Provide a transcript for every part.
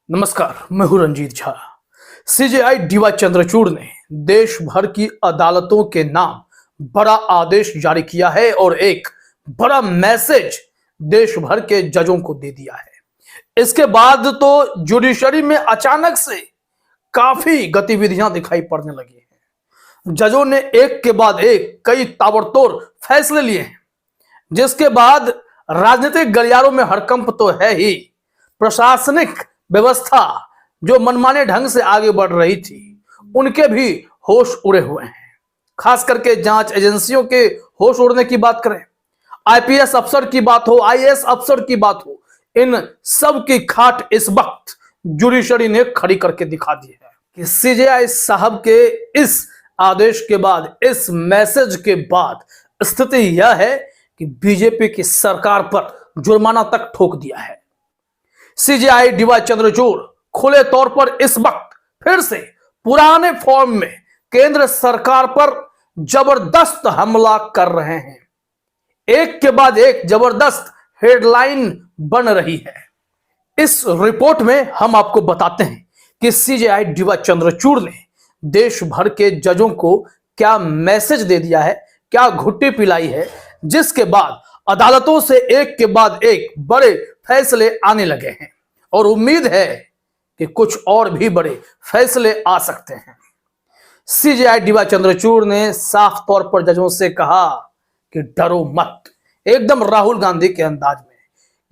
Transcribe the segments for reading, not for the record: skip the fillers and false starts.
नमस्कार, मैं हूं रंजीत झा। सीजेआई डीवाई चंद्रचूड़ ने देश भर की अदालतों के नाम बड़ा आदेश जारी किया है और एक बड़ा मैसेज देश भर के जजों को दे दिया है। इसके बाद तो जुडिशरी में अचानक से काफी गतिविधियां दिखाई पड़ने लगी हैं। जजों ने एक के बाद एक कई ताबड़तोड़ फैसले लिए हैं, जिसके बाद राजनीतिक गलियारों में हड़कंप तो है ही, प्रशासनिक व्यवस्था जो मनमाने ढंग से आगे बढ़ रही थी उनके भी होश उड़े हुए हैं। खास करके जांच एजेंसियों के होश उड़ने की बात करें, आईपीएस अफसर की बात हो, आईएएस अफसर की बात हो, इन सब की खाट इस वक्त जुडिशरी ने खड़ी करके दिखा दी है कि सीजेआई साहब के इस आदेश के बाद, इस मैसेज के बाद स्थिति यह है कि बीजेपी की सरकार पर जुर्माना तक ठोक दिया है। सीजेआई डीवाई चंद्रचूड़ खुले तौर पर इस वक्त फिर से पुराने फॉर्म में केंद्र सरकार पर जबरदस्त हमला कर रहे हैं। एक के बाद एक जबरदस्त हेडलाइन बन रही है। इस रिपोर्ट में हम आपको बताते हैं कि सीजेआई डीवाई चंद्रचूड़ ने देश भर के जजों को क्या मैसेज दे दिया है, क्या घुट्टी पिलाई है, जिसके बाद अदालतों से एक के बाद एक बड़े फैसले आने लगे हैं और उम्मीद है कि कुछ और भी बड़े फैसले आ सकते हैं। सीजेआई डीवाई चंद्रचूड़ ने साफ तौर पर जजों से कहा कि डरो मत, एकदम राहुल गांधी के अंदाज में।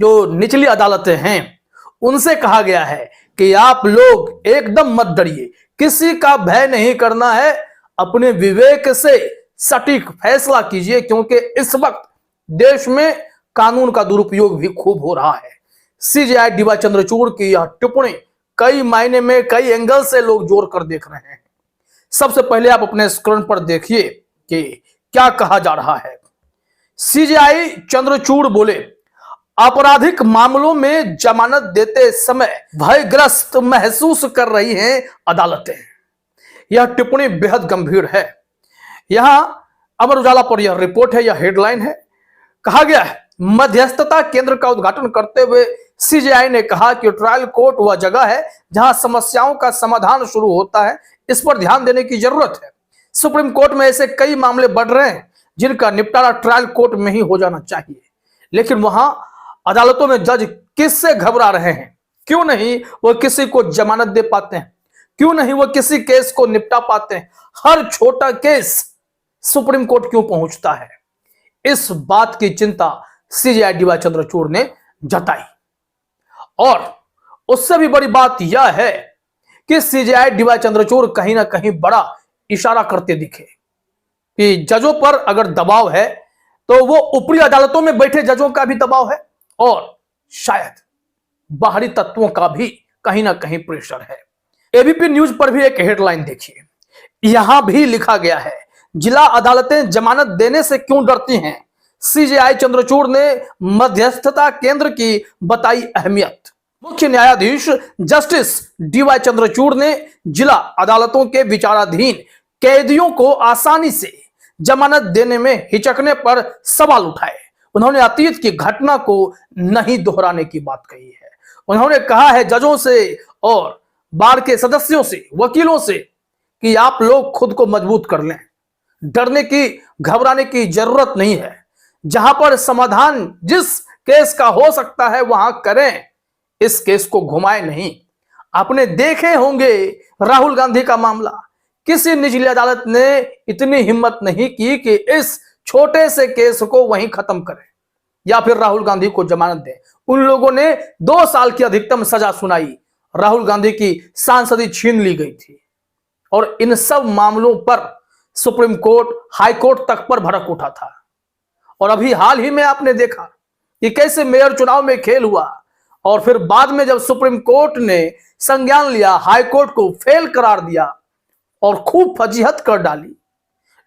जो निचली अदालतें हैं उनसे कहा गया है कि आप लोग एकदम मत डरिए, किसी का भय नहीं करना है, अपने विवेक से सटीक फैसला कीजिए, क्योंकि इस वक्त देश में कानून का दुरुपयोग भी खूब हो रहा है। सीजेआई डीवाई चंद्रचूड़ की यह टिप्पणी कई मायने में, कई एंगल से लोग जोड़ कर देख रहे हैं। सबसे पहले आप अपने स्क्रीन पर देखिए कि क्या कहा जा रहा है। सीजेआई चंद्रचूड़ बोले, आपराधिक मामलों में जमानत देते समय भयग्रस्त महसूस कर रही हैं अदालतें। यह टिप्पणी बेहद गंभीर है। यहां अमर उजाला पर यह रिपोर्ट है, यह हेडलाइन है। कहा गया है, मध्यस्थता केंद्र का उद्घाटन करते हुए सीजेआई ने कहा कि ट्रायल कोर्ट वह जगह है जहां समस्याओं का समाधान शुरू होता है, इस पर ध्यान देने की जरूरत है। सुप्रीम कोर्ट में ऐसे कई मामले बढ़ रहे हैं जिनका निपटारा ट्रायल कोर्ट में ही हो जाना चाहिए, लेकिन वहां अदालतों में जज किससे घबरा रहे हैं? क्यों नहीं वह किसी को जमानत दे पाते हैं? क्यों नहीं वह किसी केस को निपटा पाते हैं? हर छोटा केस सुप्रीम कोर्ट क्यों पहुंचता है? इस बात की चिंता सीजेआई डीवाई चंद्रचूड़ ने जताई। और उससे भी बड़ी बात यह है कि सीजेआई डीवाई चंद्रचूड़ कहीं ना कहीं बड़ा इशारा करते दिखे कि जजों पर अगर दबाव है तो वो ऊपरी अदालतों में बैठे जजों का भी दबाव है और शायद बाहरी तत्वों का भी कहीं ना कहीं प्रेशर है। एबीपी न्यूज पर भी एक हेडलाइन देखिए, यहां भी लिखा गया है, जिला अदालतें जमानत देने से क्यों डरती हैं? सीजेआई चंद्रचूड़ ने मध्यस्थता केंद्र की बताई अहमियत। मुख्य न्यायाधीश जस्टिस डीवाई चंद्रचूड़ ने जिला अदालतों के विचाराधीन कैदियों को आसानी से जमानत देने में हिचकने पर सवाल उठाए। उन्होंने अतीत की घटना को नहीं दोहराने की बात कही है। उन्होंने कहा है जजों से और बार के सदस्यों से, वकीलों से कि आप लोग खुद को मजबूत कर लें, डरने की, घबराने की जरूरत नहीं है। जहां पर समाधान जिस केस का हो सकता है वहां करें, इस केस को घुमाए नहीं। आपने देखे होंगे राहुल गांधी का मामला, किसी निचली अदालत ने इतनी हिम्मत नहीं की कि इस छोटे से केस को वहीं खत्म करे या फिर राहुल गांधी को जमानत दे। उन लोगों ने 2 साल की अधिकतम सजा सुनाई, राहुल गांधी की सांसदी छीन ली गई थी और इन सब मामलों पर सुप्रीम कोर्ट, हाई कोर्ट तक पर भड़क उठा था। और अभी हाल ही में आपने देखा कि कैसे मेयर चुनाव में खेल हुआ और फिर बाद में जब सुप्रीम कोर्ट ने संज्ञान लिया, हाई कोर्ट को फेल करार दिया और खूब फजीहत कर डाली,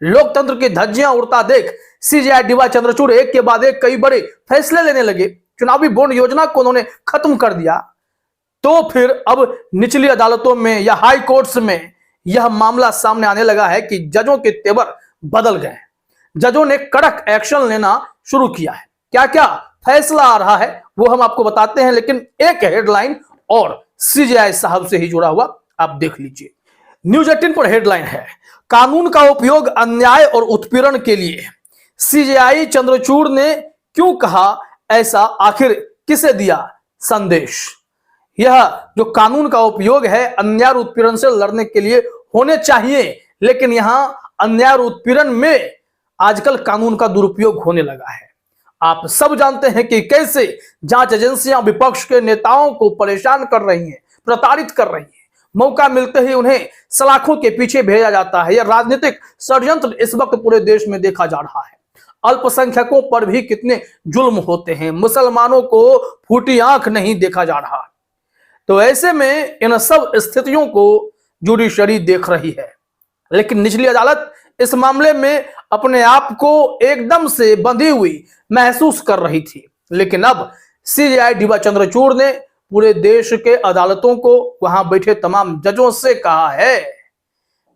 लोकतंत्र की धज्जियां उड़ता देख सीजेआई डीवाई चंद्रचूड़ एक के बाद एक कई बड़े फैसले लेने लगे। चुनावी बॉन्ड योजना को उन्होंने खत्म कर दिया। तो फिर अब निचली अदालतों में या हाई कोर्ट्स में यह मामला सामने आने लगा है कि जजों के तेवर बदल गए। जजों ने कड़क एक्शन लेना शुरू किया है। क्या क्या फैसला आ रहा है वो हम आपको बताते हैं, लेकिन एक हेडलाइन और सीजेआई साहब से ही जुड़ा हुआ, आप देख लीजिए। न्यूज 18 पर हेडलाइन है, कानून का उपयोग अन्याय और उत्पीड़न के लिए। सीजेआई चंद्रचूड़ ने क्यों कहा ऐसा, आखिर किसे दिया संदेश? यह जो कानून का उपयोग है अन्याय और उत्पीड़न से लड़ने के लिए होने चाहिए, लेकिन यहां अन्याय और उत्पीड़न में आजकल कानून का दुरुपयोग होने लगा है। आप सब जानते हैं कि कैसे जांच एजेंसियां विपक्ष के नेताओं को परेशान कर रही हैं, प्रताड़ित कर रही हैं। मौका मिलते ही उन्हें सलाखों के पीछे भेजा जाता है। यह राजनीतिक षड्यंत्र इस वक्त पूरे देश में देखा जा रहा है। अल्पसंख्यकों पर भी कितने जुल्म होते हैं, मुसलमानों को फूटी आंख नहीं देखा जा रहा। तो ऐसे में इन सब स्थितियों को जुडिशरी देख रही है, लेकिन निचली अदालत इस मामले में अपने आप को एकदम से बंधी हुई महसूस कर रही थी। लेकिन अब सीजेआई डीवाई चंद्रचूड़ ने पूरे देश के अदालतों को, वहां बैठे तमाम जजों से कहा है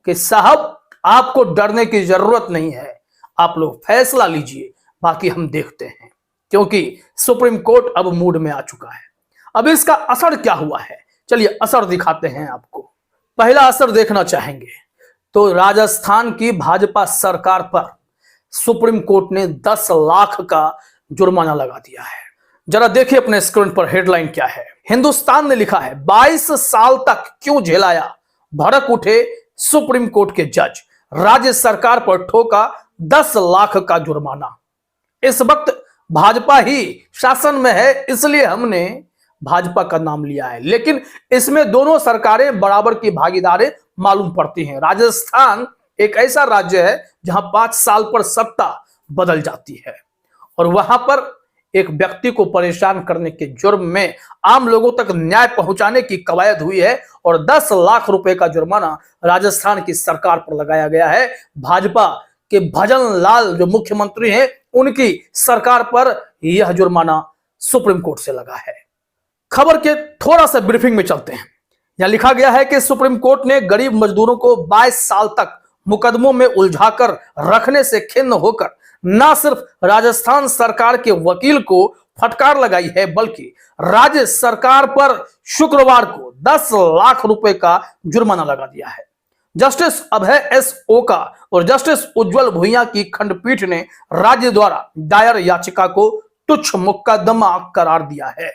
कि साहब आपको डरने की जरूरत नहीं है, आप लोग फैसला लीजिए, बाकी हम देखते हैं। क्योंकि सुप्रीम कोर्ट अब मूड में आ चुका है। अब इसका असर क्या हुआ है, चलिए असर दिखाते हैं आपको। पहला असर देखना चाहेंगे तो राजस्थान की भाजपा सरकार पर सुप्रीम कोर्ट ने 10 लाख का जुर्माना लगा दिया है। जरा देखिए अपने स्क्रीन पर हेडलाइन क्या है। हिंदुस्तान ने लिखा है, 22 साल तक क्यों झेलाया, भड़क उठे सुप्रीम कोर्ट के जज, राज्य सरकार पर ठोका 10 लाख का जुर्माना। इस वक्त भाजपा ही शासन में है, इसलिए हमने भाजपा का नाम लिया है, लेकिन इसमें दोनों सरकारें बराबर की भागीदारें मालूम पड़ती हैं। राजस्थान एक ऐसा राज्य है जहां 5 साल पर सत्ता बदल जाती है और वहां पर एक व्यक्ति को परेशान करने के जुर्म में आम लोगों तक न्याय पहुंचाने की कवायद हुई है और 10 लाख रुपए का जुर्माना राजस्थान की सरकार पर लगाया गया है। भाजपा के भजन लाल जो मुख्यमंत्री हैं, उनकी सरकार पर यह जुर्माना सुप्रीम कोर्ट से लगा है। खबर के थोड़ा सा ब्रीफिंग में चलते हैं। यहां लिखा गया है कि सुप्रीम कोर्ट ने गरीब मजदूरों को 22 साल तक मुकदमों में उलझाकर रखने से खिन्न होकर न सिर्फ राजस्थान सरकार के वकील को फटकार लगाई है, बल्कि राज्य सरकार पर शुक्रवार को 10 लाख रुपए का जुर्माना लगा दिया है। जस्टिस अभय एस ओका और जस्टिस उज्जवल भुइयां की खंडपीठ ने राज्य द्वारा दायर याचिका को तुच्छ मुकदमा करार दिया है।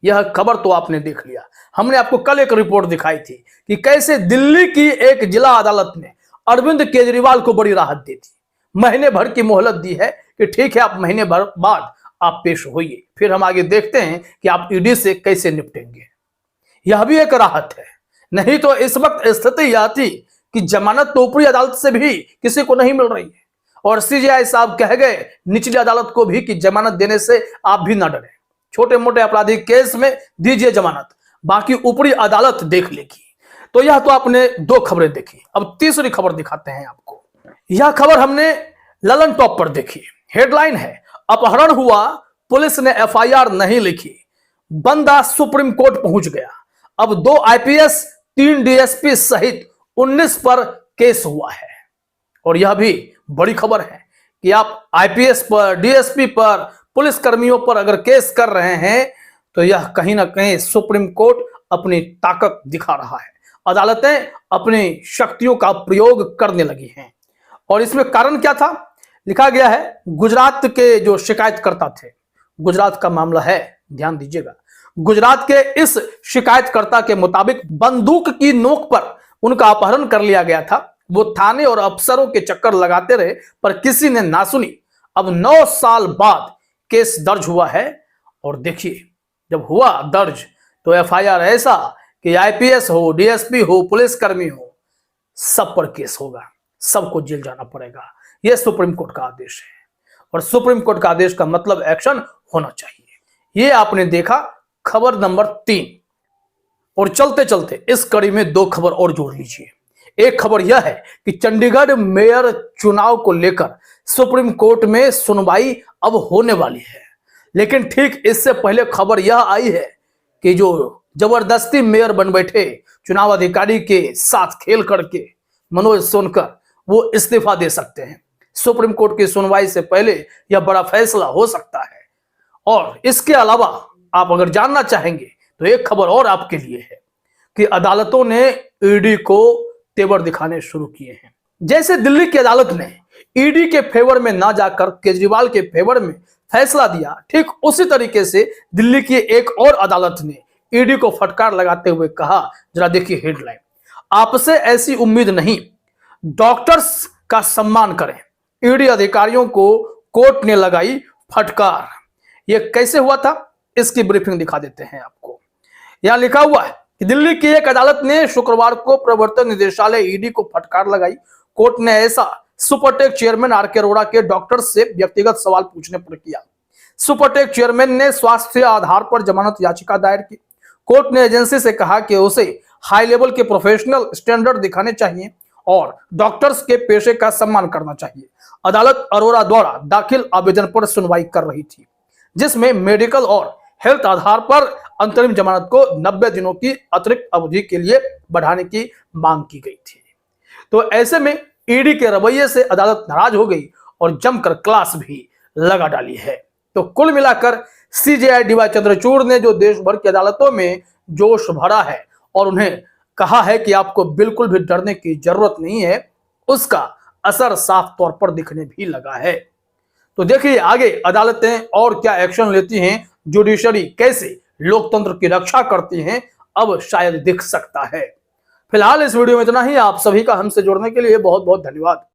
यह खबर तो आपने देख लिया। हमने आपको कल एक रिपोर्ट दिखाई थी कि कैसे दिल्ली की एक जिला अदालत ने अरविंद केजरीवाल को बड़ी राहत दी थी, महीने भर की मोहलत दी है कि ठीक है आप महीने भर बाद आप पेश होइए, फिर हम आगे देखते हैं कि आप ईडी से कैसे निपटेंगे। यह भी एक राहत है, नहीं तो इस वक्त स्थिति यह थी कि जमानत तो ऊपरी अदालत से भी किसी को नहीं मिल रही है और सीजेआई साहब कह गए निचली अदालत को भी कि जमानत देने से आप भी ना डरें, छोटे मोटे आपराधिक केस में दीजिए जमानत, बाकी ऊपरी अदालत देख लेगी। तो यह तो आपने 2 खबरें देखी। अब तीसरी खबर दिखाते हैं आपको। यह खबर हमने ललन टॉप पर देखी। हेडलाइन है, अपहरण हुआ, पुलिस ने एफआईआर नहीं लिखी, बंदा सुप्रीम कोर्ट पहुंच गया। अब 2 आईपीएस 3 डीएसपी सहित 19 पर केस हुआ है। और यह भी बड़ी खबर है कि आप आईपीएस पर, डीएसपी पर, पुलिस कर्मियों पर अगर केस कर रहे हैं तो यह कहीं ना कहीं सुप्रीम कोर्ट अपनी ताकत दिखा रहा है। अदालतें अपनी शक्तियों का प्रयोग करने लगी हैं। और इसमें कारण क्या था, लिखा गया है गुजरात के जो शिकायतकर्ता थे, गुजरात का मामला है, ध्यान दीजिएगा। गुजरात के इस शिकायतकर्ता के मुताबिक बंदूक की नोक पर उनका अपहरण कर लिया गया था। वो थाने और अफसरों के चक्कर लगाते रहे पर किसी ने ना सुनी। अब 9 साल बाद केस दर्ज हुआ है और देखिए जब हुआ दर्ज तो एफआईआर ऐसा कि आईपीएस हो, डीएसपी हो, पुलिसकर्मी हो, सब पर केस होगा, सबको जेल जाना पड़ेगा। यह सुप्रीम कोर्ट का आदेश है और सुप्रीम कोर्ट का आदेश का मतलब एक्शन होना चाहिए। यह आपने देखा खबर नंबर 3। और चलते चलते इस कड़ी में 2 खबर और जोड़ लीजिए। एक खबर यह है कि चंडीगढ़ मेयर चुनाव को लेकर सुप्रीम कोर्ट में सुनवाई अब होने वाली है, लेकिन ठीक इससे पहले खबर यह आई है कि जो जबरदस्ती मेयर बन बैठे चुनाव अधिकारी के साथ खेल करके मनोज सोनकर, वो इस्तीफा दे सकते हैं। सुप्रीम कोर्ट की सुनवाई से पहले यह बड़ा फैसला हो सकता है। और इसके अलावा आप अगर जानना चाहेंगे तो एक खबर और आपके लिए है कि अदालतों ने ईडी को तेवर दिखाने शुरू किए हैं। जैसे दिल्ली की अदालत ने ईडी के फेवर में ना जाकर केजरीवाल के फेवर में फैसला दिया, ठीक उसी तरीके से दिल्ली की एक और अदालत ने ईडी को फटकार लगाते हुए कहा, जरा देखिए हेडलाइन, आपसे ऐसी उम्मीद नहीं, डॉक्टर्स का सम्मान करें, ईडी अधिकारियों को कोर्ट ने लगाई फटकार। यह कैसे हुआ था, इसकी ब्रीफिंग दिखा देते हैं आपको। यहां लिखा हुआ है कि दिल्ली की एक अदालत ने शुक्रवार को प्रवर्तन निदेशालय ईडी को फटकार लगाई। कोर्ट ने ऐसा सुपरटेक चेयरमैन आर के अरोड़ा के डॉक्टर्स से व्यक्तिगत सवाल पूछने पर किया। सुपरटेक चेयरमैन ने स्वास्थ्य आधार पर जमानत याचिका दायर की। कोर्ट ने एजेंसी से कहा कि उसे हाई लेवल के प्रोफेशनल स्टैंडर्ड दिखाने चाहिए और डॉक्टर्स के पेशे का सम्मान करना चाहिए। अदालत अरोड़ा द्वारा दाखिल आवेदन पर सुनवाई कर रही थी, जिसमें मेडिकल और हेल्थ आधार पर अंतरिम जमानत को 90 दिनों की अतिरिक्त अवधि के लिए बढ़ाने की मांग की गई थी। तो ऐसे में ईडी के रवैये से अदालत नाराज हो गई और जमकर क्लास भी लगा डाली है। तो कुल मिलाकर सीजेआई डीवाई चंद्रचूड़ ने जो देश भर की अदालतों में जोश भरा है और उन्हें कहा है कि आपको बिल्कुल भी डरने की जरूरत नहीं है, उसका असर साफ तौर पर दिखने भी लगा है। तो देखिए आगे अदालतें और क्या एक्शन लेती हैं, जुडिशरी कैसे लोकतंत्र की रक्षा करती हैं, अब शायद दिख सकता है। फिलहाल इस वीडियो में इतना ही। आप सभी का हमसे जुड़ने के लिए बहुत बहुत धन्यवाद।